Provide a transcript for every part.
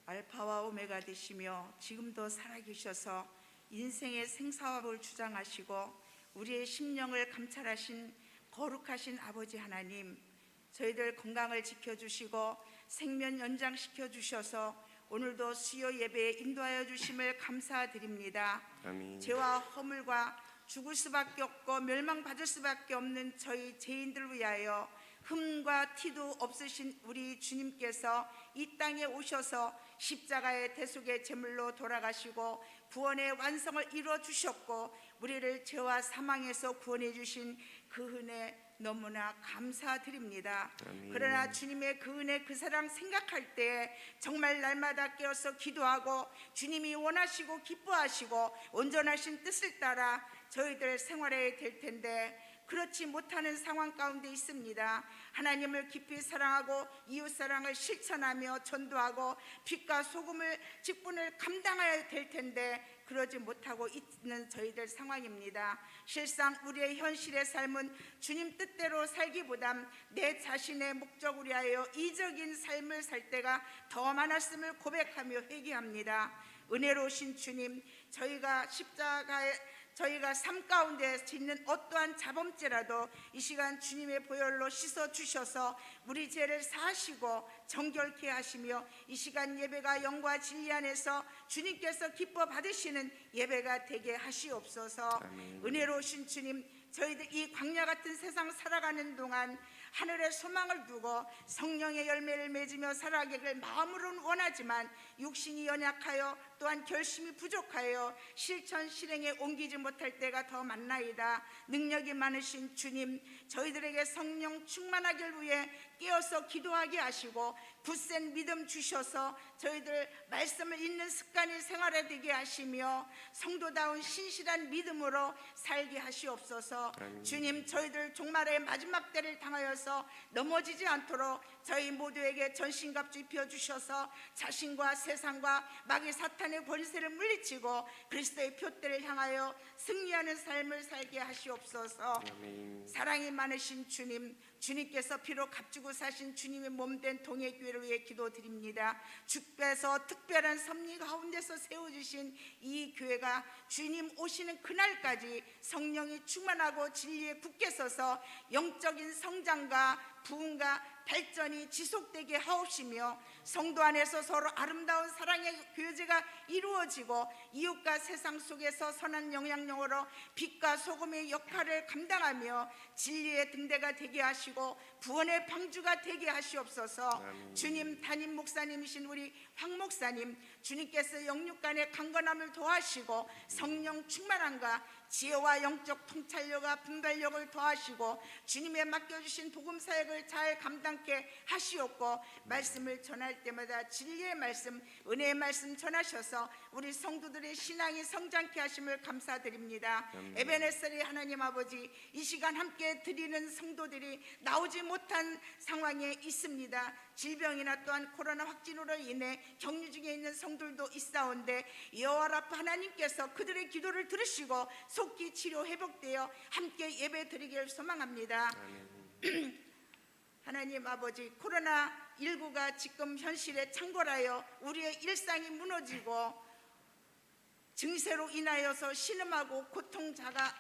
알파와 오메가 되시며 지금도 살아계셔서 인생의 생사화를 주장하시고 우리의 심령을 감찰하신 거룩하신 아버지 하나님, 저희들 건강을 지켜주시고 생명 연장시켜 주셔서 오늘도 수요 예배에 인도하여 주심을 감사드립니다. 아멘. 죄와 허물과 죽을 수밖에 없고 멸망받을 수밖에 없는 저희 죄인들을 위하여 흠과 티도 없으신 우리 주님께서 이 땅에 오셔서 십자가의 대속의 제물로 돌아가시고 구원의 완성을 이루어 주셨고 우리를 죄와 사망에서 구원해 주신 그 은혜 너무나 감사드립니다. 아멘. 그러나 주님의 그 은혜 그 사랑 생각할 때 정말 날마다 깨어서 기도하고 주님이 원하시고 기뻐하시고 온전하신 뜻을 따라 저희들 생활해야 될 텐데 그렇지 못하는 상황 가운데 있습니다. 하나님을 깊이 사랑하고 이웃사랑을 실천하며 전도하고 빛과 소금을 직분을 감당해야 될 텐데 그러지 못하고 있는 저희들 상황입니다. 실상 우리의 현실의 삶은 주님 뜻대로 살기보단 내 자신의 목적을 위하여 이적인 삶을 살 때가 더 많았음을 고백하며 회개합니다. 은혜로우신 주님, 저희가 삶 가운데 짓는 어떠한 자범죄라도 이 시간 주님의 보혈로 씻어 주셔서 우리 죄를 사하시고 정결케 하시며 이 시간 예배가 영과 진리 안에서 주님께서 기뻐 받으시는 예배가 되게 하시옵소서. 아멘. 은혜로우신 주님, 저희들 이 광야 같은 세상 살아가는 동안 하늘의 소망을 두고 성령의 열매를 맺으며 살아가기를 마음으로는 원하지만 육신이 연약하여 또한 결심이 부족하여 실천 실행에 옮기지 못할 때가 더 많나이다. 능력이 많으신 주님, 저희들에게 성령 충만하길 위해 깨어서 기도하게 하시고 굳센 믿음 주셔서 저희들 말씀을 읽는 습관이 생활화되게 하시며 성도다운 신실한 믿음으로 살게 하시옵소서. 아멘. 주님, 저희들 종말의 마지막 때를 당하여서 넘어지지 않도록 저희 모두에게 전신갑주 입혀주셔서 자신과 세상과 마귀 사탄의 권세를 물리치고 그리스도의 표대를 향하여 승리하는 삶을 살게 하시옵소서. 아멘. 사랑이 많으신 주님, 주님께서 피로 값주고 사신 주님의 몸된 동해교회를 위해 기도드립니다. 주께서 특별한 섭리 가운데서 세워주신 이 교회가 주님 오시는 그날까지 성령이 충만하고 진리에 굳게 서서 영적인 성장과 부흥과 발전이 지속되게 하옵시며 성도 안에서 서로 아름다운 사랑의 교제가 이루어지고 이웃과 세상 속에서 선한 영향력으로 빛과 소금의 역할을 감당하며 진리의 등대가 되게 하시고 구원의 방주가 되게 하시옵소서. 아멘. 주님, 담임 목사님이신 우리 황 목사님, 주님께서 영육간의 강건함을 도하시고 성령 충만함과 지혜와 영적 통찰력과 분별력을 더하시고 주님의 맡겨주신 복음 사역을 잘 감당케 하시옵고 말씀을 전할 때마다 진리의 말씀, 은혜의 말씀 전하셔서 우리 성도들의 신앙이 성장케 하심을 감사드립니다. 아멘. 에베네셀의 하나님 아버지, 이 시간 함께 드리는 성도들이 나오지 못한 상황에 있습니다. 질병이나 또한 코로나 확진으로 인해 격리 중에 있는 성들도 있사온데 여호와 라파 하나님께서 그들의 기도를 들으시고 속기 치료 회복되어 함께 예배 드리기를 소망합니다. 아멘. 하나님 아버지, 코로나19가 지금 현실에 창궐하여 우리의 일상이 무너지고 증세로 인하여서 신음하고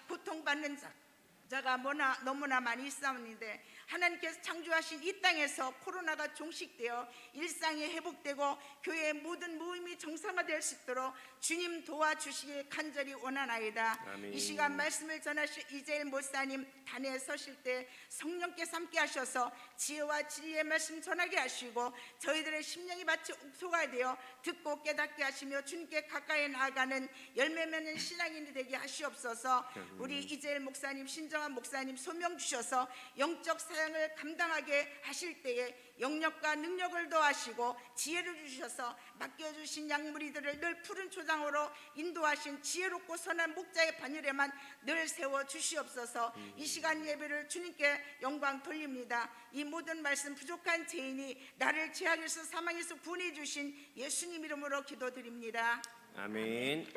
고통받는 자가 너무나 많이 있사옵는데 하나님께서 창조하신 이 땅에서 코로나가 종식되어 일상이 회복되고 교회의 모든 모임이 정상화될 수 있도록 주님 도와주시길 간절히 원하나이다. 아멘. 이 시간 말씀을 전하실 이재일 목사님 단에 서실 때 성령께서 함께 하셔서 지혜와 진리의 말씀 전하게 하시고 저희들의 심령이 마치 옥토가 되어 듣고 깨닫게 하시며 주님께 가까이 나아가는 열매 맺는 신앙인이 되게 하시옵소서. 우리 이재일 목사님, 신정한 목사님 소명 주셔서 영적 사역을 감당하게 하실 때에 영역과 능력을 더하시고 지혜를 주셔서 맡겨주신 양무리들을 늘 푸른 초장으로 인도하신 지혜롭고 선한 목자의 반열에만 늘 세워 주시옵소서. 이 시간 예배를 주님께 영광 돌립니다. 이 모든 말씀 부족한 죄인이 나를 죄악에서 사망에서 구원해 주신 예수님 이름으로 기도드립니다. 아멘.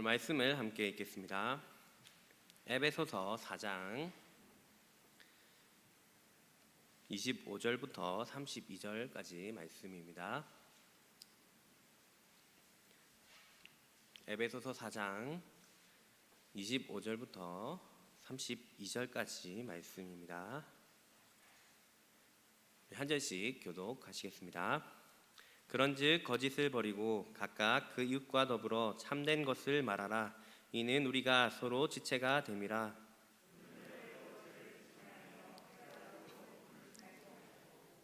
말씀을 함께 읽겠습니다. 에베소서 4장 25절부터 32절까지 말씀입니다. 에베소서 4장 25절부터 32절까지 말씀입니다. 한 절씩 교독하시겠습니다. 그런즉 거짓을 버리고 각각 그 이웃과 더불어 참된 것을 말하라. 이는 우리가 서로 지체가 됨이라.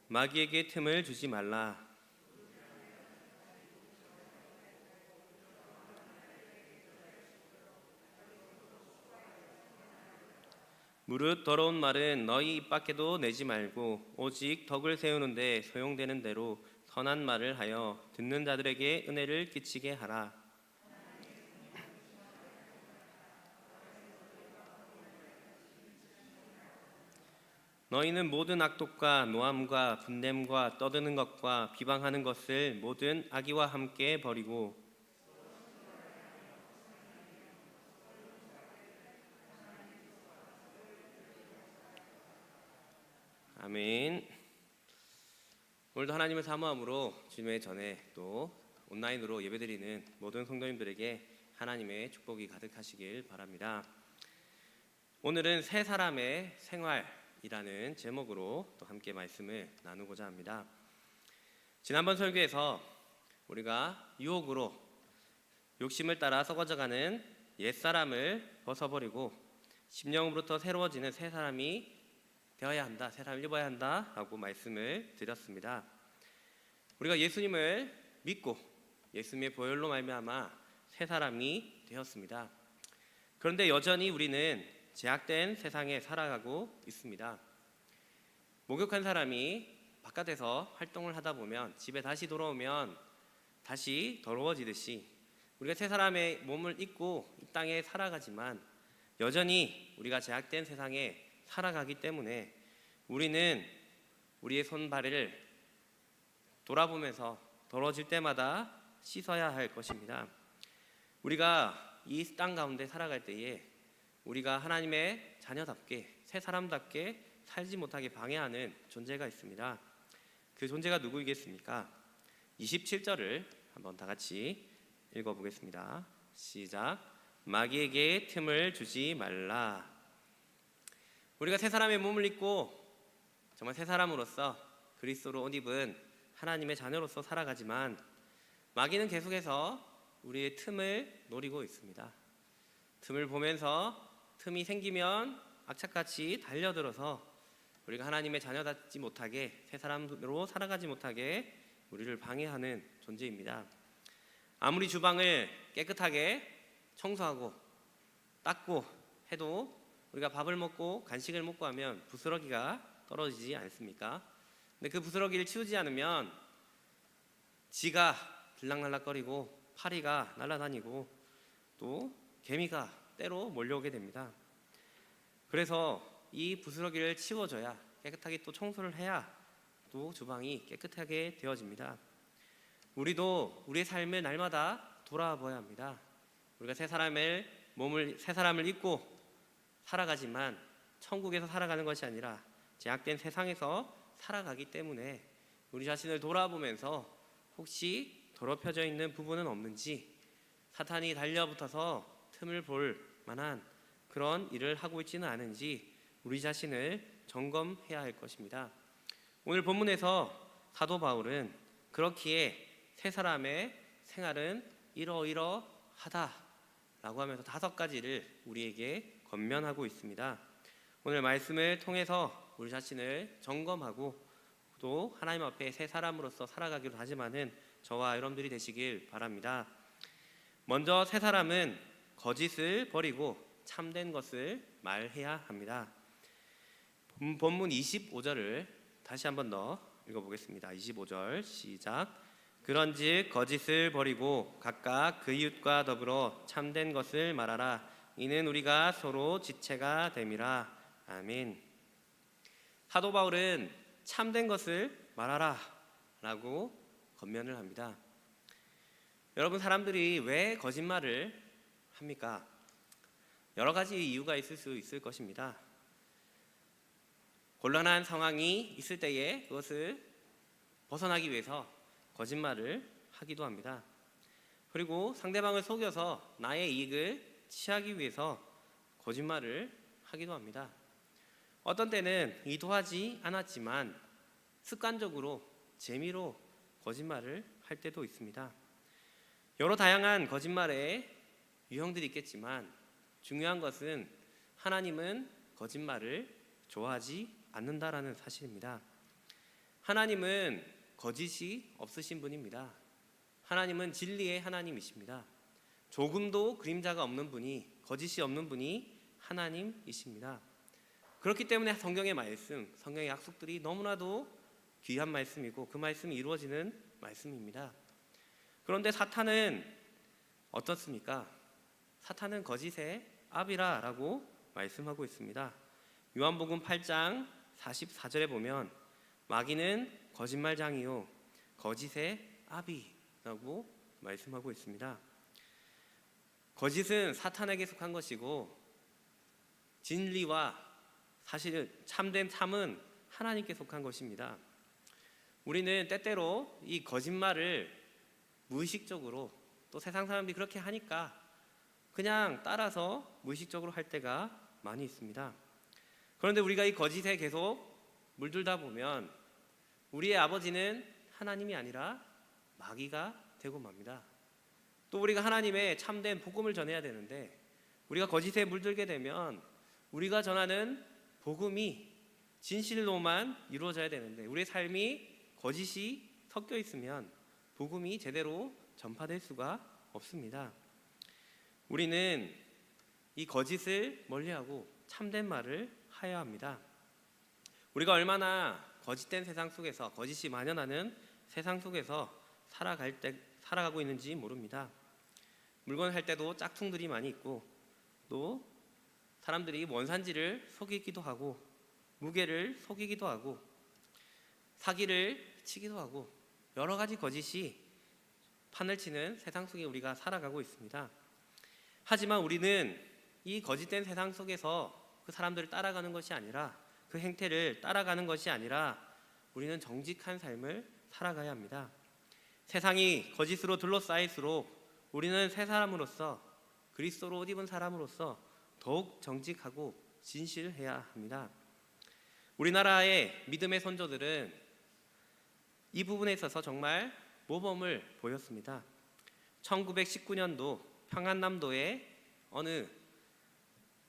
마귀에게 틈을 주지 말라. 무릇 더러운 말은 너희 입 밖에도 내지 말고 오직 덕을 세우는데 소용되는 대로 선한 말을 하여 듣는 자들에게 은혜를 끼치게 하라. 너희는 모든 악독과 노함과 분냄과 떠드는 것과 비방하는 것을 모든 악의와 함께 버리고 아멘. 오늘도 하나님을 사모함으로 주님의 전에 또 온라인으로 예배드리는 모든 성도님들에게 하나님의 축복이 가득하시길 바랍니다. 오늘은 세 사람의 생활이라는 제목으로 또 함께 말씀을 나누고자 합니다. 지난번 설교에서 우리가 유혹으로 욕심을 따라 썩어져가는 옛사람을 벗어버리고 심령으로부터 새로워지는 새 사람이 되어야 한다, 새 사람을 입어야 한다라고 말씀을 드렸습니다. 우리가 예수님을 믿고 예수님의 보혈로 말미암아 새 사람이 되었습니다. 그런데 여전히 우리는 제약된 세상에 살아가고 있습니다. 목욕한 사람이 바깥에서 활동을 하다 보면 집에 다시 돌아오면 다시 더러워지듯이 우리가 새 사람의 몸을 입고 이 땅에 살아가지만 여전히 우리가 제약된 세상에 살아가기 때문에 우리는 우리의 손발을 돌아보면서 더러워질 때마다 씻어야 할 것입니다. 우리가 이 땅 가운데 살아갈 때에 우리가 하나님의 자녀답게 새 사람답게 살지 못하게 방해하는 존재가 있습니다. 그 존재가 누구이겠습니까? 27절을 한번 다 같이 읽어보겠습니다. 시작. 마귀에게 틈을 주지 말라. 우리가 새 사람의 몸을 입고 정말 새 사람으로서 그리스도로 옷 입은 하나님의 자녀로서 살아가지만 마귀는 계속해서 우리의 틈을 노리고 있습니다. 틈을 보면서 틈이 생기면 악착같이 달려들어서 우리가 하나님의 자녀답지 못하게 새 사람으로 살아가지 못하게 우리를 방해하는 존재입니다. 아무리 주방을 깨끗하게 청소하고 닦고 해도 우리가 밥을 먹고 간식을 먹고 하면 부스러기가 떨어지지 않습니까? 근데 그 부스러기를 치우지 않으면 지가 들락날락거리고 파리가 날아다니고 또 개미가 때로 몰려오게 됩니다. 그래서 이 부스러기를 치워줘야 깨끗하게 또 청소를 해야 또 주방이 깨끗하게 되어집니다. 우리도 우리의 삶을 날마다 돌아봐야 합니다. 우리가 새 사람을 입고 살아가지만 천국에서 살아가는 것이 아니라 제약된 세상에서 살아가기 때문에 우리 자신을 돌아보면서 혹시 더럽혀져 있는 부분은 없는지 사탄이 달려붙어서 틈을 볼 만한 그런 일을 하고 있지는 않은지 우리 자신을 점검해야 할 것입니다. 오늘 본문에서 사도 바울은 그렇기에 새 사람의 생활은 이러이러하다라고 하면서 5가지를 우리에게 권면하고 있습니다. 오늘 말씀을 통해서 우리 자신을 점검하고 또 하나님 앞에 새 사람으로서 살아가기로 하지만은 저와 여러분들이 되시길 바랍니다. 먼저 새 사람은 거짓을 버리고 참된 것을 말해야 합니다. 본문 25절을 다시 한번 더 읽어보겠습니다. 25절 시작. 그런즉 거짓을 버리고 각각 그 이웃과 더불어 참된 것을 말하라. 이는 우리가 서로 지체가 됨이라. 아멘. 사도 바울은 참된 것을 말하라 라고 권면을 합니다. 여러분, 사람들이 왜 거짓말을 합니까? 여러 가지 이유가 있을 수 있을 것입니다. 곤란한 상황이 있을 때에 그것을 벗어나기 위해서 거짓말을 하기도 합니다. 그리고 상대방을 속여서 나의 이익을 취하기 위해서 거짓말을 하기도 합니다. 어떤 때는 의도하지 않았지만 습관적으로 재미로 거짓말을 할 때도 있습니다. 여러 다양한 거짓말의 유형들이 있겠지만 중요한 것은 하나님은 거짓말을 좋아하지 않는다라는 사실입니다. 하나님은 거짓이 없으신 분입니다. 하나님은 진리의 하나님이십니다. 조금도 그림자가 없는 분이, 거짓이 없는 분이 하나님이십니다. 그렇기 때문에 성경의 말씀, 성경의 약속들이 너무나도 귀한 말씀이고 그 말씀이 이루어지는 말씀입니다. 그런데 사탄은 어떻습니까? 사탄은 거짓의 아비라라고 말씀하고 있습니다. 요한복음 8장 44절에 보면 마귀는 거짓말장이요 거짓의 아비라고 말씀하고 있습니다. 거짓은 사탄에게 속한 것이고 진리와 사실 참된 참은 하나님께 속한 것입니다. 우리는 때때로 이 거짓말을 무의식적으로, 또 세상 사람들이 그렇게 하니까 그냥 따라서 무의식적으로 할 때가 많이 있습니다. 그런데 우리가 이 거짓에 계속 물들다 보면 우리의 아버지는 하나님이 아니라 마귀가 되고 맙니다. 또 우리가 하나님의 참된 복음을 전해야 되는데 우리가 거짓에 물들게 되면 우리가 전하는 복음이 진실로만 이루어져야 되는데 우리의 삶이 거짓이 섞여 있으면 복음이 제대로 전파될 수가 없습니다. 우리는 이 거짓을 멀리하고 참된 말을 하여야 합니다. 우리가 얼마나 거짓된 세상 속에서, 거짓이 만연하는 세상 속에서 살아가고 있는지 모릅니다. 물건 할 때도 짝퉁들이 많이 있고 또 사람들이 원산지를 속이기도 하고 무게를 속이기도 하고 사기를 치기도 하고 여러 가지 거짓이 판을 치는 세상 속에 우리가 살아가고 있습니다. 하지만 우리는 이 거짓된 세상 속에서 그 사람들을 따라가는 것이 아니라, 그 행태를 따라가는 것이 아니라 우리는 정직한 삶을 살아가야 합니다. 세상이 거짓으로 둘러싸일수록 우리는 새 사람으로서, 그리스도로 옷 입은 사람으로서 더욱 정직하고 진실해야 합니다. 우리나라의 믿음의 선조들은 이 부분에 있어서 정말 모범을 보였습니다. 1919년도 평안남도의 어느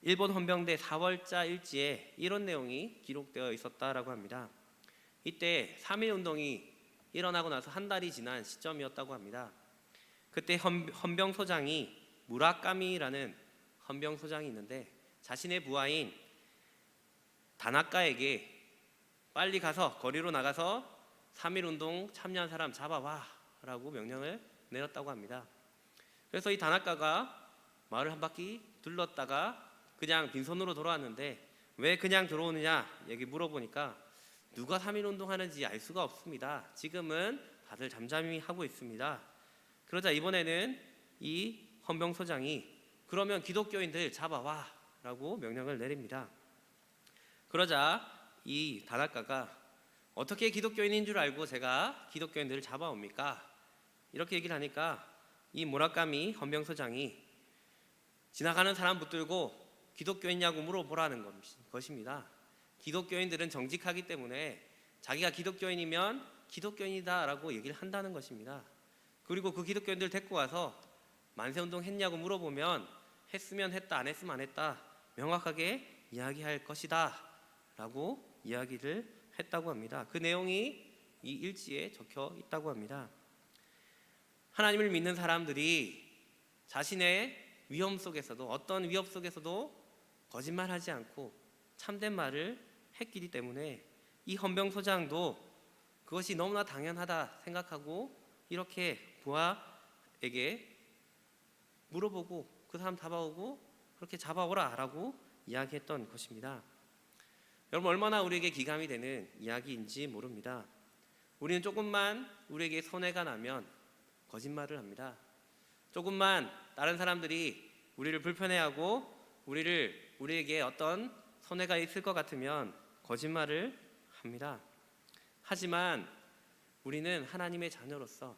일본 헌병대 4월자 일지에 이런 내용이 기록되어 있었다라고 합니다. 이때 3.1 운동이 일어나고 나서 한 달이 지난 시점이었다고 합니다. 그때 헌병소장이 무라카미라는 헌병소장이 있는데 자신의 부하인 다나카에게 빨리 가서 거리로 나가서 3.1 운동 참여한 사람 잡아와 라고 명령을 내렸다고 합니다. 그래서 이 다나카가 마을 한 바퀴 둘렀다가 그냥 빈손으로 돌아왔는데 왜 그냥 들어오느냐 얘기 물어보니까 누가 3.1 운동하는지 알 수가 없습니다. 지금은 다들 잠잠히 하고 있습니다. 그러자 이번에는 이 헌병소장이 그러면 기독교인들 잡아와 라고 명령을 내립니다. 그러자 이 다나카가 어떻게 기독교인인 줄 알고 제가 기독교인들을 잡아옵니까? 이렇게 얘기를 하니까 이 무라카미 헌병소장이 지나가는 사람 붙들고 기독교인냐고 물어보라는 것입니다. 기독교인들은 정직하기 때문에 자기가 기독교인이면 기독교인이다라고 얘기를 한다는 것입니다. 그리고 그 기독교인들 데리고 와서 만세운동 했냐고 물어보면 했으면 했다, 안 했으면 안 했다 명확하게 이야기할 것이다 라고 이야기를 했다고 합니다. 그 내용이 이 일지에 적혀 있다고 합니다. 하나님을 믿는 사람들이 자신의 위험 속에서도, 어떤 위협 속에서도 거짓말하지 않고 참된 말을 했기 때문에 이 헌병소장도 그것이 너무나 당연하다 생각하고 이렇게 부하에게 물어보고 그 사람 잡아오고 그렇게 잡아오라 라고 이야기했던 것입니다. 여러분, 얼마나 우리에게 기감이 되는 이야기인지 모릅니다. 우리는 조금만 우리에게 손해가 나면 거짓말을 합니다. 조금만 다른 사람들이 우리를 불편해하고 우리에게 어떤 손해가 있을 것 같으면 거짓말을 합니다. 하지만 우리는 하나님의 자녀로서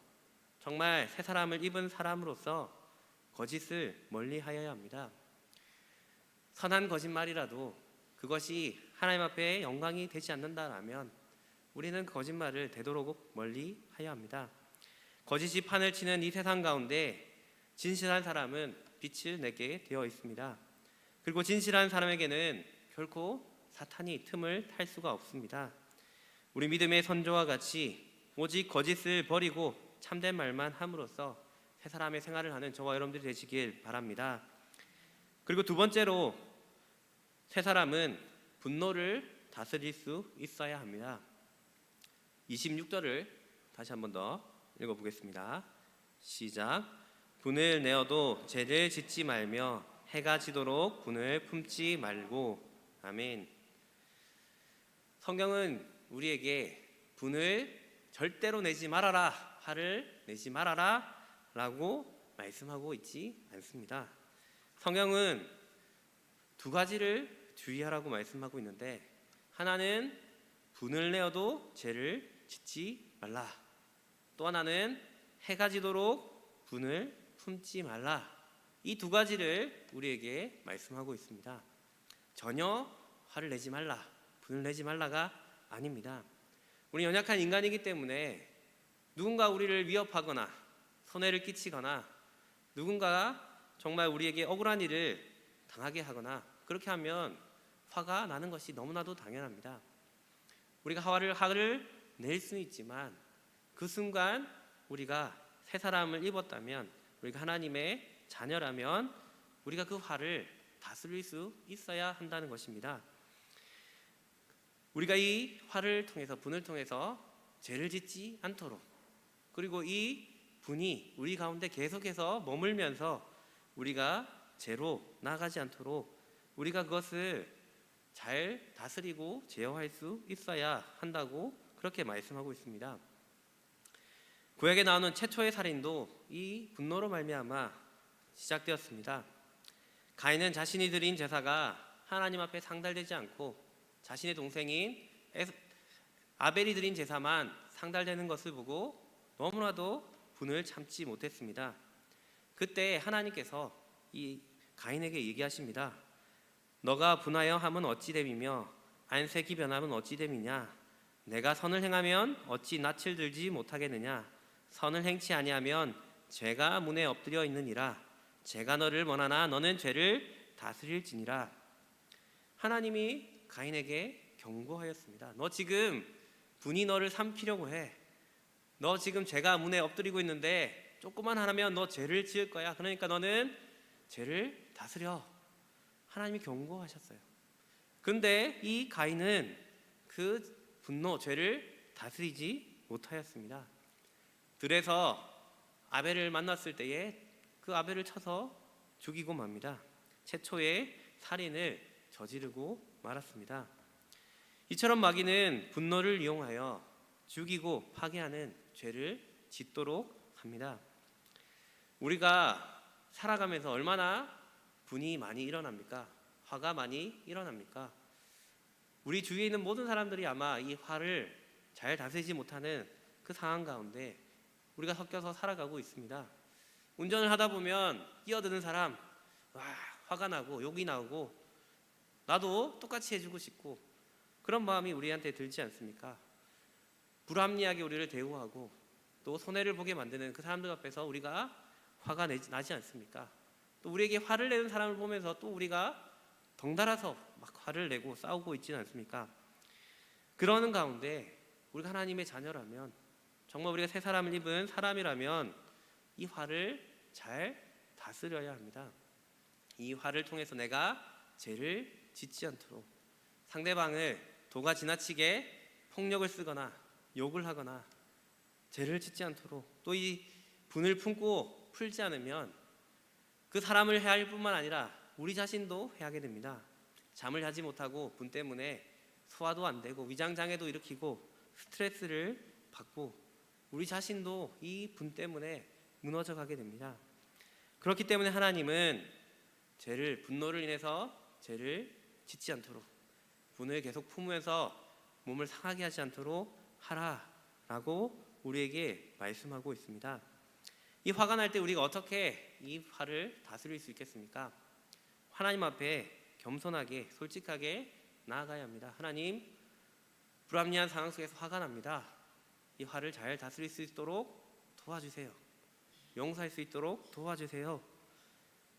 정말 새 사람을 입은 사람으로서 거짓을 멀리하여야 합니다. 선한 거짓말이라도 그것이 하나님 앞에 영광이 되지 않는다라면 우리는 그 거짓말을 되도록 멀리하여야 합니다. 거짓이 판을 치는 이 세상 가운데 진실한 사람은 빛을 내게 되어 있습니다. 그리고 진실한 사람에게는 결코 사탄이 틈을 탈 수가 없습니다. 우리 믿음의 선조와 같이 오직 거짓을 버리고 참된 말만 함으로써 새 사람의 생활을 하는 저와 여러분들이 되시길 바랍니다. 그리고 두 번째로 새 사람은 분노를 다스릴 수 있어야 합니다. 26절을 다시 한 번 더 읽어보겠습니다. 시작. 분을 내어도 죄를 짓지 말며 해가 지도록 분을 품지 말고. 아멘. 성경은 우리에게 분을 절대로 내지 말아라, 화를 내지 말아라 라고 말씀하고 있지 않습니다. 성경은 두 가지를 주의하라고 말씀하고 있는데, 하나는 분을 내어도 죄를 짓지 말라, 또 하나는 해가 지도록 분을 품지 말라. 이 두 가지를 우리에게 말씀하고 있습니다. 전혀 화를 내지 말라, 분을 내지 말라가 아닙니다. 우리 연약한 인간이기 때문에 누군가 우리를 위협하거나 손해를 끼치거나 누군가가 정말 우리에게 억울한 일을 당하게 하거나 그렇게 하면 화가 나는 것이 너무나도 당연합니다. 우리가 화를 낼 수는 있지만 그 순간 우리가 새 사람을 입었다면, 우리가 하나님의 자녀라면 우리가 그 화를 다스릴 수 있어야 한다는 것입니다. 우리가 이 화를 통해서, 분을 통해서 죄를 짓지 않도록, 그리고 이 분이 우리 가운데 계속해서 머물면서 우리가 죄로 나가지 않도록 우리가 그것을 잘 다스리고 제어할 수 있어야 한다고 그렇게 말씀하고 있습니다. 구약에 나오는 최초의 살인도 이 분노로 말미암아 시작되었습니다. 가인은 자신이 드린 제사가 하나님 앞에 상달되지 않고 자신의 동생인 아벨이 드린 제사만 상달되는 것을 보고 너무나도 분을 참지 못했습니다. 그때 하나님께서 이 가인에게 얘기하십니다. 너가 분하여 함은 어찌 됨이며 안색이 변함은 어찌 됨이냐. 내가 선을 행하면 어찌 낯을 들지 못하겠느냐. 선을 행치 아니하면 죄가 문에 엎드려 있느니라. 죄가 너를 원하나 너는 죄를 다스릴지니라. 하나님이 가인에게 경고하였습니다. 너 지금 분이 너를 삼키려고 해. 너 지금 죄가 문에 엎드리고 있는데 조금만 하면 너 죄를 지을 거야. 그러니까 너는 죄를 다스려. 하나님이 경고하셨어요. 그런데 이 가인은 그 분노, 죄를 다스리지 못하였습니다. 들에서 아벨을 만났을 때에 그 아벨을 쳐서 죽이고 맙니다. 최초의 살인을 저지르고 말았습니다. 이처럼 마귀는 분노를 이용하여 죽이고 파괴하는 죄를 짓도록 합니다. 우리가 살아가면서 얼마나 분이 많이 일어납니까? 화가 많이 일어납니까? 우리 주위에 있는 모든 사람들이 아마 이 화를 잘 다스리지 못하는 그 상황 가운데 우리가 섞여서 살아가고 있습니다. 운전을 하다 보면 끼어드는 사람, 화가 나고 욕이 나오고 나도 똑같이 해주고 싶고 그런 마음이 우리한테 들지 않습니까? 불합리하게 우리를 대우하고 또 손해를 보게 만드는 그 사람들 앞에서 우리가 화가 나지 않습니까? 또 우리에게 화를 내는 사람을 보면서 또 우리가 덩달아서 막 화를 내고 싸우고 있지는 않습니까? 그러는 가운데 우리가 하나님의 자녀라면, 정말 우리가 새 사람을 입은 사람이라면 이 화를 잘 다스려야 합니다. 이 화를 통해서 내가 죄를 짓지 않도록, 상대방을 도가 지나치게 폭력을 쓰거나 욕을 하거나 죄를 짓지 않도록, 또 이 분을 품고 풀지 않으면 그 사람을 해할 뿐만 아니라 우리 자신도 해하게 됩니다. 잠을 자지 못하고 분 때문에 소화도 안 되고 위장장애도 일으키고 스트레스를 받고 우리 자신도 이 분 때문에 무너져 가게 됩니다. 그렇기 때문에 하나님은 분노를 인해서 죄를 짓지 않도록, 분을 계속 품으면서 몸을 상하게 하지 않도록 하라라고 우리에게 말씀하고 있습니다. 이 화가 날 때 우리가 어떻게 이 화를 다스릴 수 있겠습니까? 하나님 앞에 겸손하게 솔직하게 나아가야 합니다. 하나님, 불합리한 상황 속에서 화가 납니다. 이 화를 잘 다스릴 수 있도록 도와주세요. 용서할 수 있도록 도와주세요.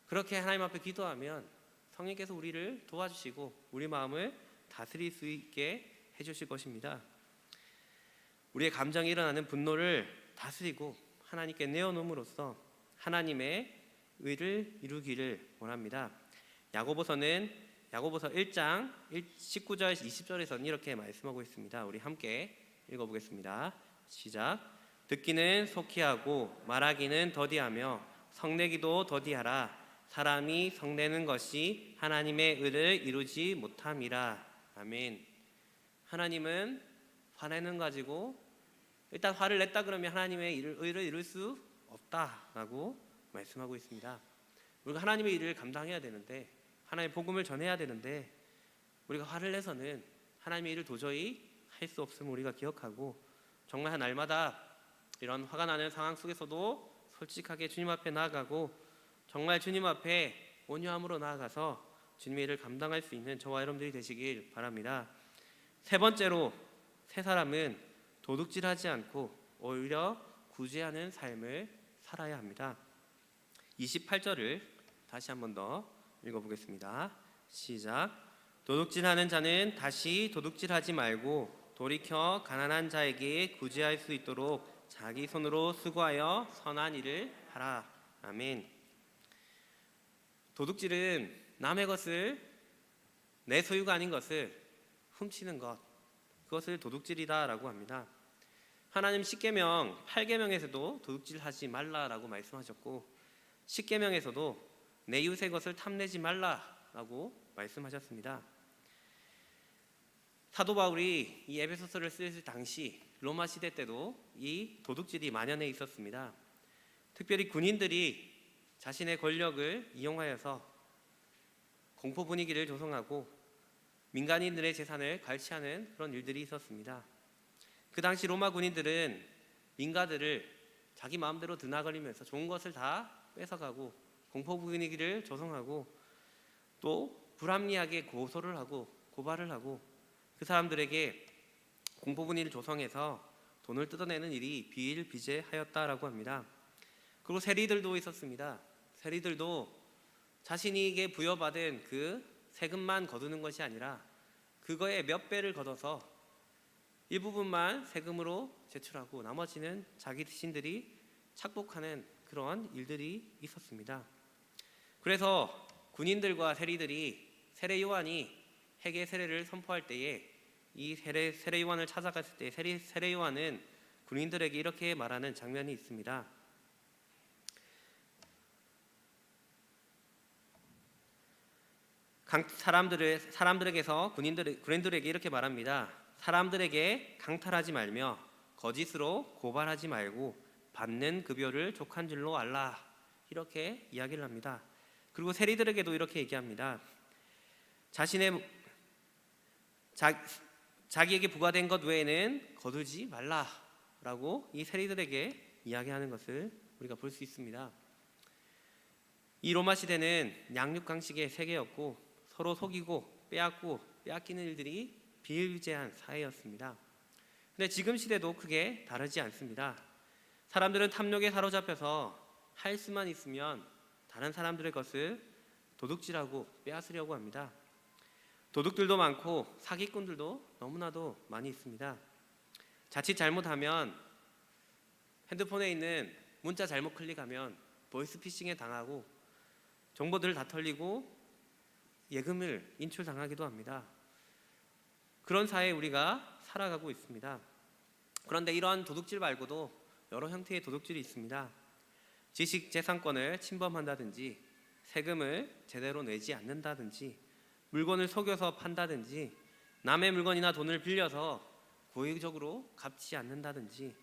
그렇게 하나님 앞에 기도하면 성령께서 우리를 도와주시고 우리 마음을 다스릴 수 있게 해주실 것입니다. 우리의 감정에 일어나는 분노를 다스리고 하나님께 내어놓음으로써 하나님의 의를 이루기를 원합니다. 야고보서 1장 19절 20절에서는 이렇게 말씀하고 있습니다. 우리 함께 읽어보겠습니다. 시작. 듣기는 속히 하고 말하기는 더디하며 성내기도 더디하라. 사람이 성내는 것이 하나님의 의를 이루지 못함이라. 아멘. 하나님은 화내는 가지고 일단 화를 냈다 그러면 하나님의 의를 이룰 수 없다라고 말씀하고 있습니다. 우리가 하나님의 일을 감당해야 되는데, 하나님의 복음을 전해야 되는데 우리가 화를 내서는 하나님의 일을 도저히 할 수 없음을 우리가 기억하고, 정말 날마다 이런 화가 나는 상황 속에서도 솔직하게 주님 앞에 나아가고 정말 주님 앞에 온유함으로 나아가서 주님의 일을 감당할 수 있는 저와 여러분들이 되시길 바랍니다. 세 번째로, 세 사람은 도둑질하지 않고 오히려 구제하는 삶을 살아야 합니다. 28절을 다시 한 번 더 읽어보겠습니다. 시작. 도둑질하는 자는 다시 도둑질하지 말고 돌이켜 가난한 자에게 구제할 수 있도록 자기 손으로 수고하여 선한 일을 하라. 아멘. 도둑질은 남의 것을, 내 소유가 아닌 것을 훔치는 것, 그것을 도둑질이다라고 합니다. 하나님 10계명 8계명에서도 도둑질하지 말라라고 말씀하셨고 10계명에서도 내 이웃의 것을 탐내지 말라라고 말씀하셨습니다. 사도 바울이 이 에베소서를 쓸 당시 로마 시대 때도 이 도둑질이 만연해 있었습니다. 특별히 군인들이 자신의 권력을 이용하여서 공포 분위기를 조성하고 민간인들의 재산을 갈취하는 그런 일들이 있었습니다. 그 당시 로마 군인들은 민가들을 자기 마음대로 드나걸리면서 좋은 것을 다 뺏어가고 공포 분위기를 조성하고 또 불합리하게 고소를 하고 고발을 하고 그 사람들에게 공포 분위기를 조성해서 돈을 뜯어내는 일이 비일비재하였다라고 합니다. 그리고 세리들도 있었습니다. 세리들도 자신에게 부여받은 그 세금만 거두는 것이 아니라 그거의 몇 배를 걷어서 일부분만 세금으로 제출하고 나머지는 자기 신들이 착복하는 그런 일들이 있었습니다. 그래서 군인들과 세리들이 세례 요한이 회개 세례를 선포할 때에 이 세례 요한을 찾아갔을 때 세례 요한은 군인들에게 이렇게 말하는 장면이 있습니다. 사람들에게서 군인들에게 이렇게 말합니다. 사람들에게 강탈하지 말며 거짓으로 고발하지 말고 받는 급여를 족한 줄로 알라. 이렇게 이야기를 합니다. 그리고 세리들에게도 이렇게 얘기합니다. 자기에게 부과된 것 외에는 거두지 말라라고 이 세리들에게 이야기하는 것을 우리가 볼 수 있습니다. 이 로마 시대는 양육강식의 세계였고 서로 속이고 빼앗고 빼앗기는 일들이 비일비재한 사회였습니다. 그런데 지금 시대도 크게 다르지 않습니다. 사람들은 탐욕에 사로잡혀서 할 수만 있으면 다른 사람들의 것을 도둑질하고 빼앗으려고 합니다. 도둑들도 많고 사기꾼들도 너무나도 많이 있습니다. 자칫 잘못하면 핸드폰에 있는 문자 잘못 클릭하면 보이스피싱에 당하고 정보들을 다 털리고 예금을 인출당하기도 합니다. 그런 사회에 우리가 살아가고 있습니다. 그런데 이러한 도둑질 말고도 여러 형태의 도둑질이 있습니다. 지식재산권을 침범한다든지 세금을 제대로 내지 않는다든지 물건을 속여서 판다든지 남의 물건이나 돈을 빌려서 고의적으로 갚지 않는다든지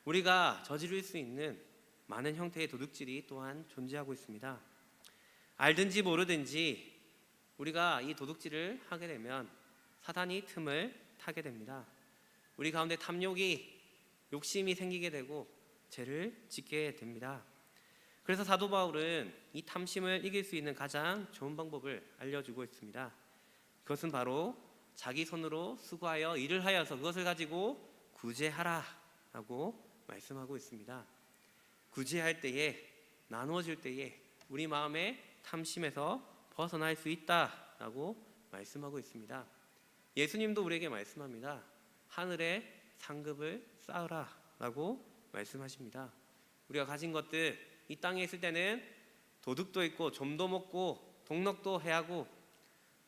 우리가 저지를 수 있는 많은 형태의 도둑질이 또한 존재하고 있습니다. 알든지 모르든지 우리가 이 도둑질을 하게 되면 사단이 틈을 타게 됩니다. 우리 가운데 탐욕이, 욕심이 생기게 되고 죄를 짓게 됩니다. 그래서 사도 바울은 이 탐심을 이길 수 있는 가장 좋은 방법을 알려주고 있습니다. 그것은 바로 자기 손으로 수고하여 일을 하여서 그것을 가지고 구제하라라고 말씀하고 있습니다. 구제할 때에, 나누어질 때에 우리 마음의 탐심에서 벗어날 수 있다라고 말씀하고 있습니다. 예수님도 우리에게 말씀합니다. 하늘에 상급을 쌓으라라고 말씀하십니다. 우리가 가진 것들, 이 땅에 있을 때는 도둑도 있고 좀도 먹고 동력도 해하고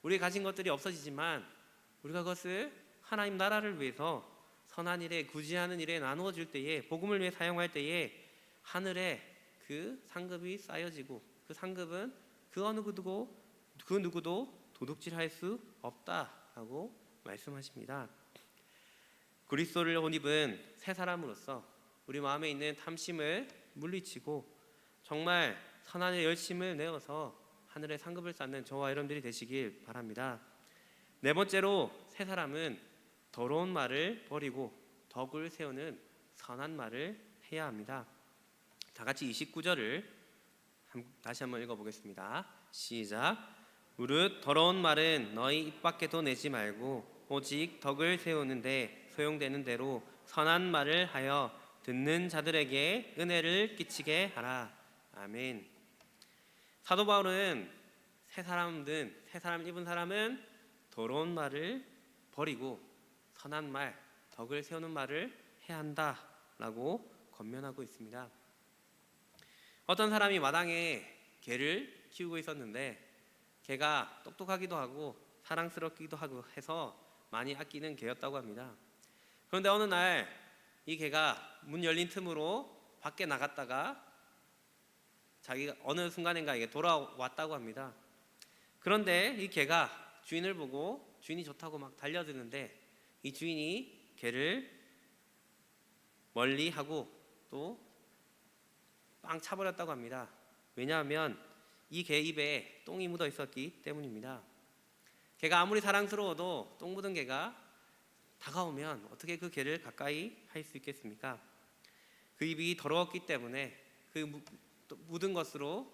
우리 가진 것들이 없어지지만 우리가 그것을 하나님 나라를 위해서 선한 일에, 구제하는 일에 나누어 줄 때에, 복음을 위해 사용할 때에 하늘에 그 상급이 쌓여지고 그 상급은 그 누구도 도둑질할 수 없다라고 말씀하십니다. 그리스도를 옷 입은 새 사람으로서 우리 마음에 있는 탐심을 물리치고 정말 선한 일 열심을 내어서 하늘의 상급을 쌓는 저와 여러분들이 되시길 바랍니다. 네 번째로 새 사람은 더러운 말을 버리고 덕을 세우는 선한 말을 해야 합니다. 다 같이 29절을 다시 한번 읽어보겠습니다. 시작. 무릇 더러운 말은 너희 입 밖에도 내지 말고 오직 덕을 세우는데 소용되는 대로 선한 말을 하여 듣는 자들에게 은혜를 끼치게 하라. 아멘. 사도 바울은 새 사람 입은 사람은 더러운 말을 버리고 선한 말, 덕을 세우는 말을 해야 한다라고 권면하고 있습니다. 어떤 사람이 마당에 개를 키우고 있었는데 개가 똑똑하기도 하고 사랑스럽기도 하고 해서 많이 아끼는 개였다고 합니다. 그런데 어느 날 이 개가 문 열린 틈으로 밖에 나갔다가 자기가 어느 순간인가 돌아왔다고 합니다. 그런데 이 개가 주인을 보고 주인이 좋다고 막 달려드는데 이 주인이 개를 멀리하고 또 빵 차버렸다고 합니다. 왜냐하면 이 개 입에 똥이 묻어 있었기 때문입니다. 개가 아무리 사랑스러워도 똥 묻은 개가 다가오면 어떻게 그 개를 가까이 할 수 있겠습니까? 그 입이 더러웠기 때문에 그 묻은 것으로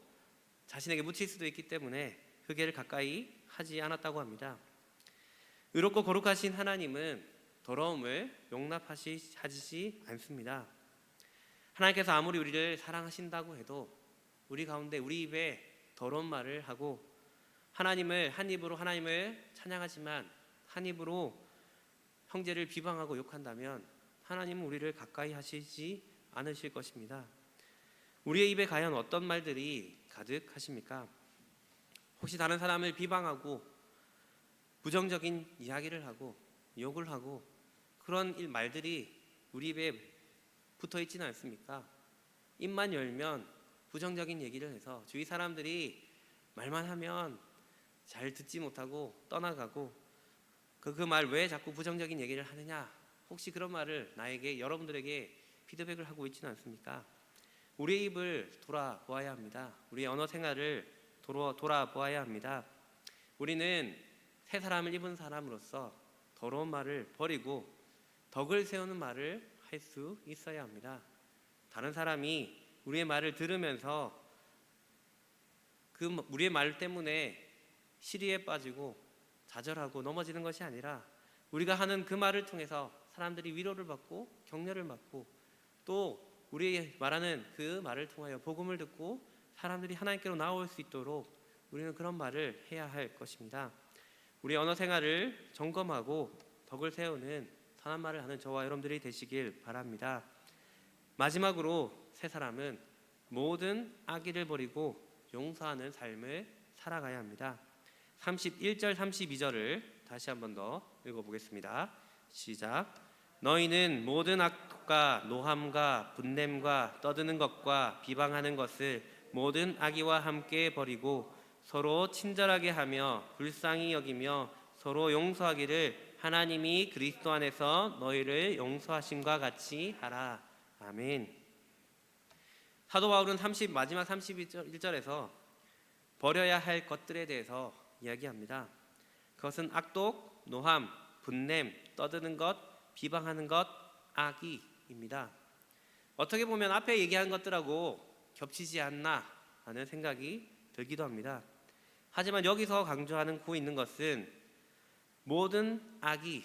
자신에게 묻힐 수도 있기 때문에 그 개를 가까이 하지 않았다고 합니다. 의롭고 거룩하신 하나님은 더러움을 용납하시지 않습니다. 하나님께서 아무리 우리를 사랑하신다고 해도 우리 가운데 우리 입에 더러운 말을 하고 한 입으로 하나님을 찬양하지만 한 입으로 형제를 비방하고 욕한다면 하나님은 우리를 가까이 하시지 않으실 것입니다. 우리의 입에 과연 어떤 말들이 가득하십니까? 혹시 다른 사람을 비방하고 부정적인 이야기를 하고 욕을 하고 그런 말들이 우리 입에 붙어 있지는 않습니까? 입만 열면 부정적인 얘기를 해서 주위 사람들이 말만 하면 잘 듣지 못하고 떠나가고 그 말 왜 자꾸 부정적인 얘기를 하느냐? 혹시 그런 말을 여러분들에게 피드백을 하고 있지는 않습니까? 우리의 입을 돌아보아야 합니다. 우리의 언어 생활을 돌아보아야 합니다. 우리는 새 사람을 입은 사람으로서 더러운 말을 버리고 덕을 세우는 말을 할 수 있어야 합니다. 다른 사람이 우리의 말을 들으면서 우리의 말 때문에 시리에 빠지고 좌절하고 넘어지는 것이 아니라 우리가 하는 그 말을 통해서 사람들이 위로를 받고 격려를 받고 또 우리 말하는 그 말을 통하여 복음을 듣고 사람들이 하나님께로 나올 수 있도록 우리는 그런 말을 해야 할 것입니다. 우리 언어 생활을 점검하고 덕을 세우는 선한 말을 하는 저와 여러분들이 되시길 바랍니다. 마지막으로 새 사람은 모든 악의를 버리고 용서하는 삶을 살아가야 합니다. 31절 32절을 다시 한 번 더 읽어보겠습니다. 시작. 너희는 모든 악과 노함과 분냄과 떠드는 것과 비방하는 것을 모든 악의와 함께 버리고 서로 친절하게 하며 불쌍히 여기며 서로 용서하기를 하나님이 그리스도 안에서 너희를 용서하심과 같이 하라. 아멘. 사도 바울은 마지막 31절에서 버려야 할 것들에 대해서 이야기합니다. 그것은 악독, 노함, 분냄, 떠드는 것, 비방하는 것, 악의입니다. 어떻게 보면 앞에 얘기한 것들하고 겹치지 않나 하는 생각이 들기도 합니다. 하지만 여기서 강조하고 있는 것은 모든 악의,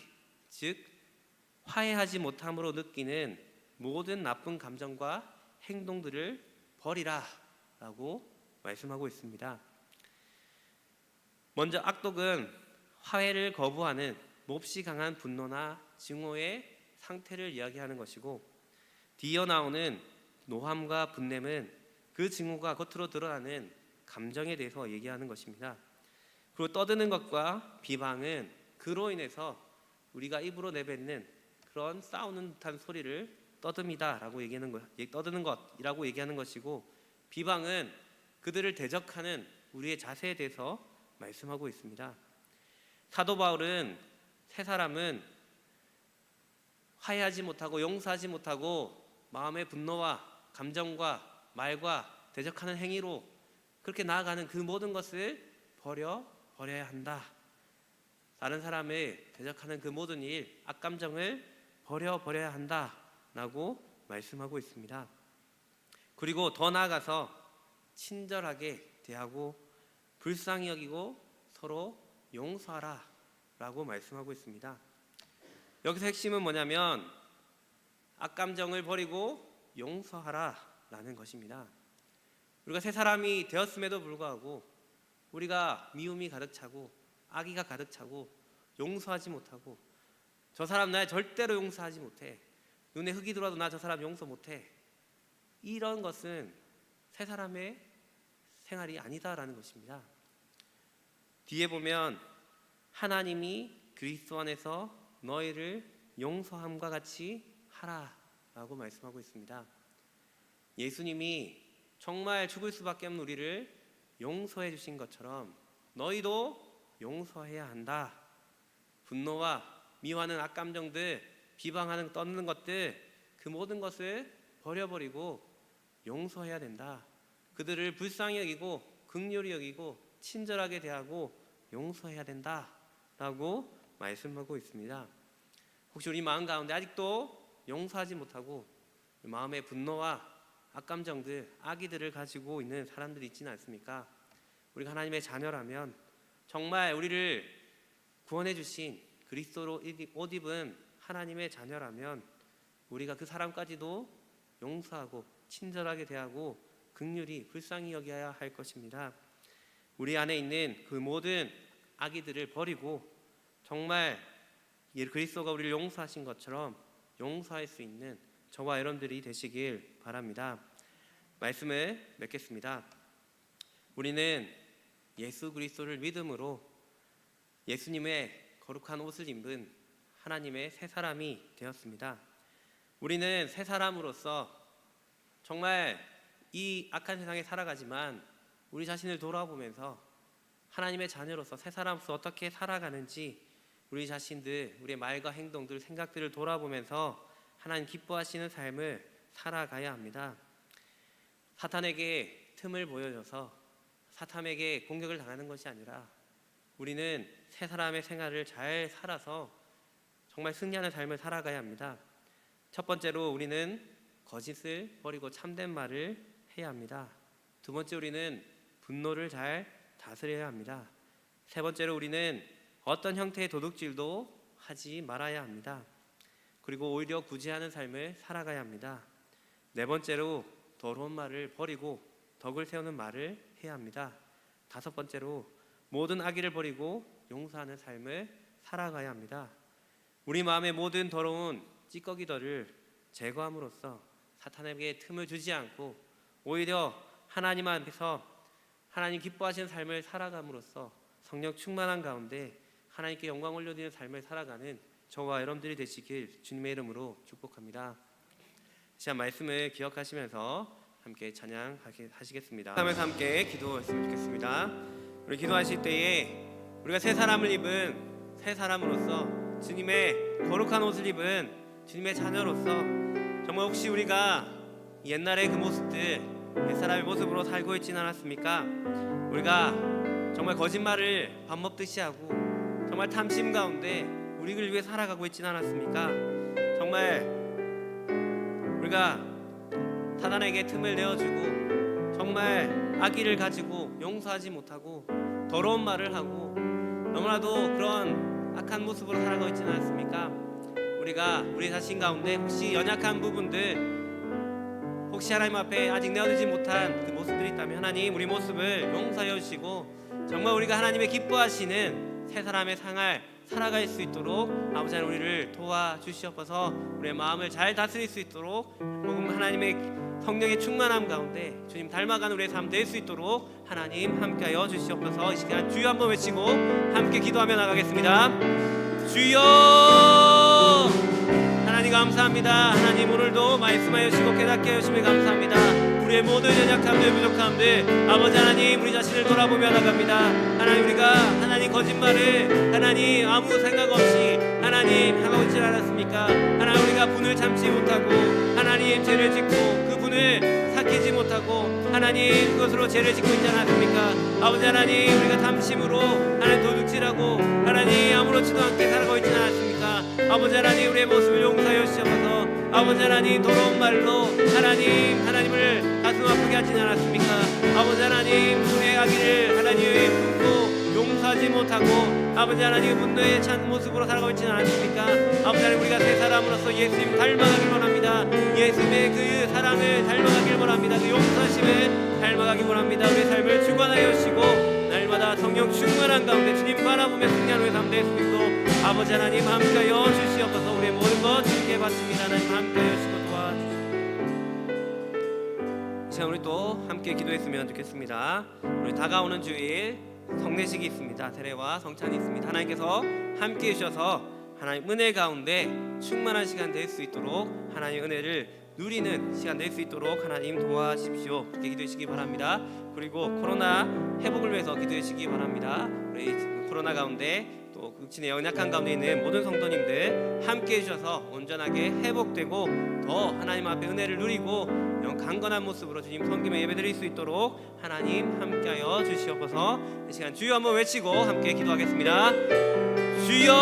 즉 화해하지 못함으로 느끼는 모든 나쁜 감정과 행동들을 버리라 라고 말씀하고 있습니다. 먼저 악독은 화해를 거부하는 몹시 강한 분노나 증오의 상태를 이야기하는 것이고, 뒤이어 나오는 노함과 분냄은 그 증오가 겉으로 드러나는 감정에 대해서 얘기하는 것입니다. 그리고 떠드는 것과 비방은 그로 인해서 우리가 입으로 내뱉는 그런 싸우는 듯한 소리를 떠듭니다라고 얘기하는 것, 떠드는 것이라고 얘기하는 것이고, 비방은 그들을 대적하는 우리의 자세에 대해서 말씀하고 있습니다. 사도 바울은 세 사람은 화해하지 못하고 용서하지 못하고 마음의 분노와 감정과 말과 대적하는 행위로 그렇게 나아가는 그 모든 것을 버려야 한다. 다른 사람을 대적하는 그 모든 일, 악감정을 버려야 한다라고 말씀하고 있습니다. 그리고 더 나아가서 친절하게 대하고 불쌍히 여기고 서로 용서하라라고 말씀하고 있습니다. 여기서 핵심은 뭐냐면 악감정을 버리고 용서하라라는 것입니다. 우리가 세 사람이 되었음에도 불구하고 우리가 미움이 가득 차고 악의가 가득 차고 용서하지 못하고 저 사람 나 절대로 용서하지 못해, 눈에 흙이 들어와도 나 저 사람 용서 못해, 이런 것은 세 사람의 생활이 아니다라는 것입니다. 뒤에 보면 하나님이 그리스도 안에서 너희를 용서함과 같이 하라라고 말씀하고 있습니다. 예수님이 정말 죽을 수밖에 없는 우리를 용서해 주신 것처럼 너희도 용서해야 한다. 분노와 미워하는 악감정들, 비방하는 떠드는 것들, 그 모든 것을 버려버리고 용서해야 된다. 그들을 불쌍히 여기고 긍휼히 여기고 친절하게 대하고 용서해야 된다라고 말씀하고 있습니다. 혹시 우리 마음 가운데 아직도 용서하지 못하고 마음의 분노와 악감정들, 악의들을 가지고 있는 사람들이 있지는 않습니까? 우리가 하나님의 자녀라면, 정말 우리를 구원해 주신 그리스도로 옷 입은 하나님의 자녀라면 우리가 그 사람까지도 용서하고 친절하게 대하고 긍휼히 불쌍히 여겨야 할 것입니다. 우리 안에 있는 그 모든 악의들을 버리고 정말 그리스도가 우리를 용서하신 것처럼 용서할 수 있는 저와 여러분들이 되시길 바랍니다. 말씀을 맺겠습니다. 우리는 예수 그리스도를 믿음으로 예수님의 거룩한 옷을 입은 하나님의 새 사람이 되었습니다. 우리는 새 사람으로서 정말 이 악한 세상에 살아가지만 우리 자신을 돌아보면서 하나님의 자녀로서 새 사람으로서 어떻게 살아가는지 우리 자신들, 우리의 말과 행동들, 생각들을 돌아보면서 하나님 기뻐하시는 삶을 살아가야 합니다. 사탄에게 틈을 보여줘서 사탄에게 공격을 당하는 것이 아니라 우리는 새 사람의 생활을 잘 살아서 정말 승리하는 삶을 살아가야 합니다. 첫 번째로 우리는 거짓을 버리고 참된 말을 해야 합니다. 두 번째, 우리는 분노를 잘 다스려야 합니다. 세 번째로 우리는 어떤 형태의 도둑질도 하지 말아야 합니다. 그리고 오히려 구제하는 삶을 살아가야 합니다. 네 번째로 더러운 말을 버리고 덕을 세우는 말을 해야 합니다. 다섯 번째로 모든 악의를 버리고 용서하는 삶을 살아가야 합니다. 우리 마음의 모든 더러운 찌꺼기들을 제거함으로써 사탄에게 틈을 주지 않고 오히려 하나님 앞에서 하나님 기뻐하시는 삶을 살아감으로써 성령 충만한 가운데 하나님께 영광 올려드리는 삶을 살아가는 저와 여러분들이 되시길 주님의 이름으로 축복합니다. 자, 말씀을 기억하시면서 함께 찬양하시겠습니다. 하면서 함께 기도했으면 좋겠습니다. 우리 기도하실 때에 우리가 새 사람을 입은 새 사람으로서 주님의 거룩한 옷을 입은 주님의 자녀로서 정말 혹시 우리가 옛날의 그 모습들, 옛사람의 모습으로 살고 있지는 않았습니까? 우리가 정말 거짓말을 밥 먹듯이 하고 정말 탐심 가운데 우리를 위해 살아가고 있지는 않았습니까? 정말 우리가 사단에게 틈을 내어주고 정말 악의를 가지고 용서하지 못하고 더러운 말을 하고 너무나도 그런 악한 모습으로 살아가고 있지는 않습니까? 우리가 우리 자신 가운데 혹시 연약한 부분들, 혹시 하나님 앞에 아직 내어두지 못한 그 모습들이 있다면 하나님 우리 모습을 용서하여 주시고 정말 우리가 하나님의 기뻐하시는 새 사람의 상을 살아갈 수 있도록 아버지 하나님 우리를 도와주시옵소서. 우리의 마음을 잘 다스릴 수 있도록 하나님의 성령의 충만함 가운데 주님 닮아가는 우리의 삶 될 수 있도록 하나님 함께하여 주시옵소서. 이 시간 주여 한번 외치고 함께 기도하며 나가겠습니다. 주여 하나님 감사합니다. 하나님 오늘도 말씀하여 주시고 깨닫게 하여 주시며 감사합니다. 우리의 모든 연약함들 부족함들 아버지 하나님 우리 자신을 돌아보며 나갑니다. 하나님 우리가 하나님 거짓말을 하나님 아무 생각 없이 하나님 하고 있지 않았습니까? 하나님 우리가 분을 참지 못하고 하나님 죄를 짓고 그 분을 삭히지 못하고 하나님 그것으로 죄를 짓고 있지 않았습니까? 아버지 하나님 우리가 탐심으로 하나님 도둑질하고 하나님 아무렇지도 않게 살아가고 있지 않았습니까? 아버지 하나님 우리의 모습을 용서하여 주셔서 아버지 하나님 더러운 말로 하나님을 가슴 아프게 하진 않았습니까? 아버지 하나님 우리의 악의를 하나님의 품고 용서하지 못하고 아버지 하나님 분노에 찬 모습으로 살아가고 있지는 않습니까? 아버지 하나님 우리가 새 사람으로서 예수님 닮아가길 원합니다. 예수님의 그 사랑을 닮아가길 원합니다. 그 용서하심을 닮아가길 원합니다. 우리의 삶을 주관하여 주시고 날마다 성령 충만한 가운데 주님 바라보며 승리하는 우리의 삶 될 수 있도록 아버지 하나님 함께하여 주시옵소서. 우리의 모든 것 주님께 바칩니다. 하나님 함께하여 주시고 도와주시옵소서. 이 시간 우리 또 함께 기도했으면 좋겠습니다. 우리 다가오는 주일 성례식이 있습니다. 세례와 성찬이 있습니다. 하나님께서 함께해 주셔서 하나님 은혜 가운데 충만한 시간 될 수 있도록 하나님 은혜를 누리는 시간 될 수 있도록 하나님 도와주십시오. 그렇게 기도해 주시기 바랍니다. 그리고 코로나 회복을 위해서 기도해 주시기 바랍니다. 우리 코로나 가운데 또 극진의 연약한 가운데 있는 모든 성도님들 함께해 주셔서 온전하게 회복되고 더 하나님 앞에 은혜를 누리고 강건한 모습으로 주님 섬김에 예배드릴 수 있도록 하나님 함께하여 주시옵소서. 이 시간 주여 한번 외치고 함께 기도하겠습니다. 주여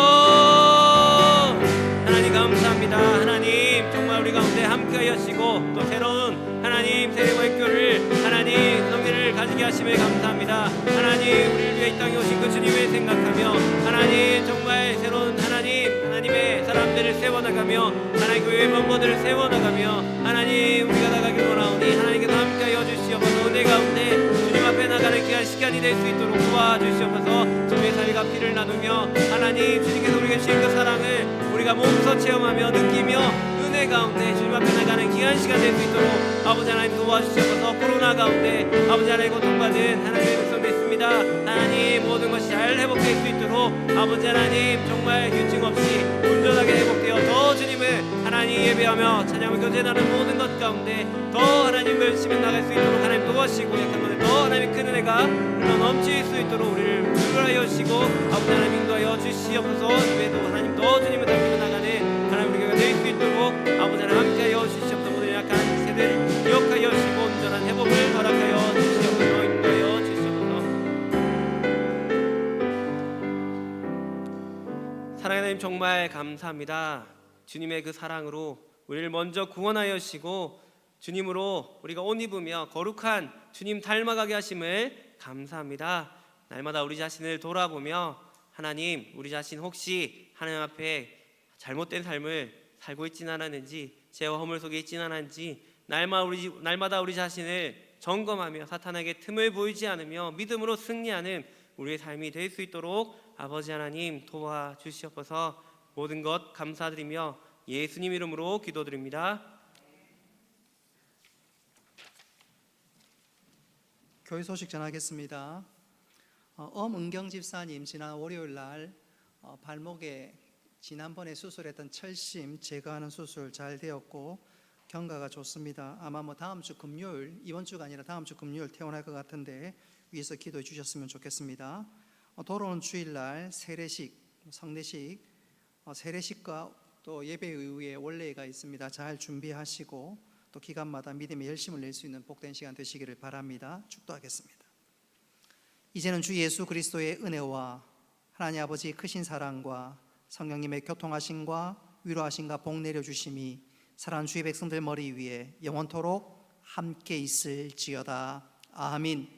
하나님 감사합니다. 하나님 정말 우리 가운데 함께하여 주시고 또 새로운 하나님 세례와 액교를 하나님 성례를 가지게 하심에 감사합니다. 하나님 우리를 위해 이 땅에 오신 그 주님을 생각하며 하나님 정말 새로운 하나님의 사람들을 세워나가며 하나님 교회 멤버들을 세워나가며 하나님 우리가 나가길 원하오니 하나님께서 함께하여 주시옵소서. 은혜 가운데 주님 앞에 나가는 귀한 시간이 될 수 있도록 도와주시옵소서. 주님의 삶과 피를 나누며 하나님 주님께서 우리에게 주신 그 사랑을 우리가 몸소 체험하며 느끼며 은혜 가운데 주님 앞에 나가는 귀한 시간 될 수 있도록 아버지 하나님 도와주시옵소서. 코로나 가운데 아버지 하나님 고통받은 하나님의 백성 됐습니다. 하나님 모든 것이 잘 회복될 수 있도록 아버지 하나님 정말 규칙 없이 온전하게 회복되어 더 주님을 하나님 예배하며 찬양을 교제하는 모든 것 가운데 더 하나님을 열심히 나갈 수 있도록 하나님 도와주시고 약한 것에 더 하나님의 큰 은혜가 흘러 넘칠 수 있도록 우리를 인도하여 주시고 아버지 하나님 인도하여 주시옵소서. 예배도 하나님 더 주님을 닮고 나가는 하나님 우리가 될 수 있도록 아버지 하나님 함께하여 주시옵소서. 모든 약한 세대를 기억하여 주시고 온전한 회복을 허락하여 주시옵소서. 인도하여 주시옵소서. 사랑하는 하나님 정말 감사합니다. 주님의 그 사랑으로 우리를 먼저 구원하여 주시고 주님으로 우리가 옷 입으며 거룩한 주님 닮아가게 하심을 감사합니다. 날마다 우리 자신을 돌아보며 하나님 우리 자신 혹시 하나님 앞에 잘못된 삶을 살고 있지는 않았는지 죄와 허물 속에 있지는 않았는지 날마다 우리 자신을 점검하며 사탄에게 틈을 보이지 않으며 믿음으로 승리하는 우리의 삶이 될 수 있도록 아버지 하나님 도와주시옵소서. 모든 것 감사드리며 예수님 이름으로 기도드립니다. 교회 소식 전하겠습니다. 엄은경 집사님 지난 월요일 날 발목에 지난번에 수술했던 철심 제거하는 수술 잘 되었고 경과가 좋습니다. 아마 다음 주 금요일, 이번 주가 아니라 다음 주 금요일 퇴원할 것 같은데 위에서 기도해 주셨으면 좋겠습니다. 돌아오는 주일날 세례식, 성례식, 세례식과 또 예배 이후에 원례가 있습니다. 잘 준비하시고 또 또 기간마다 믿음의 열심을 낼 수 있는 복된 시간 되시기를 바랍니다. 축도하겠습니다. 이제는 주 예수 그리스도의 은혜와 하나님 아버지 크신 사랑과 성령님의 교통하심과 위로하심과 복 내려주심이 사랑하는 주의 백성들 머리 위에 영원토록 함께 있을지어다. 아멘.